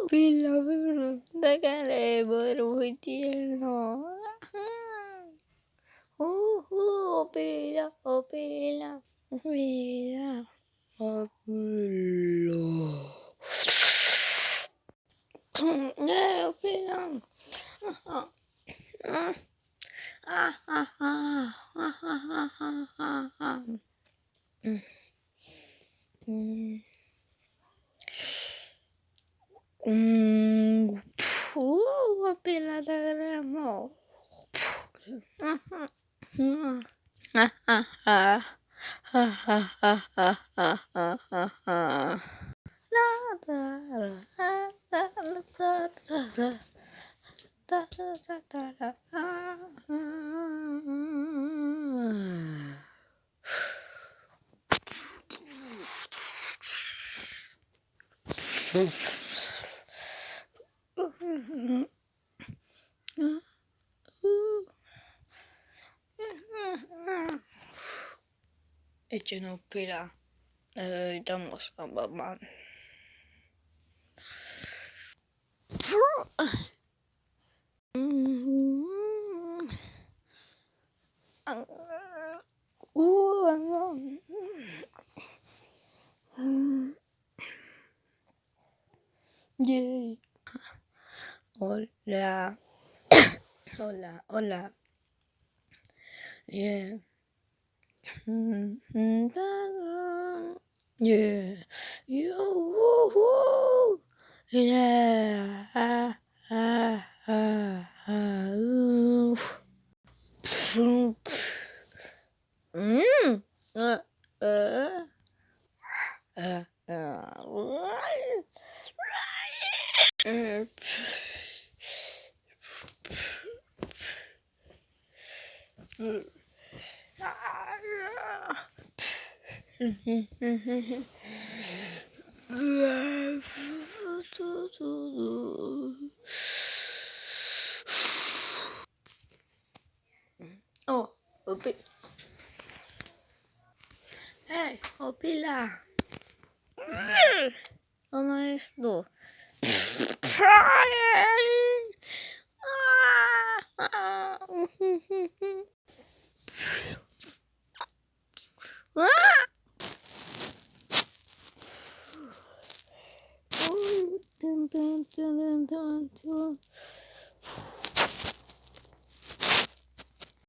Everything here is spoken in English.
opila che volutino. Opila, opila, opila, opila. Opila. Opila da gramo. Echen opila. Necesitamos a mamá. Yay. Hola. Hola, hola. Yeah. Yeah. Yoo-hoo. Yeah. Oh, opila. Hey, opila. Toma esto.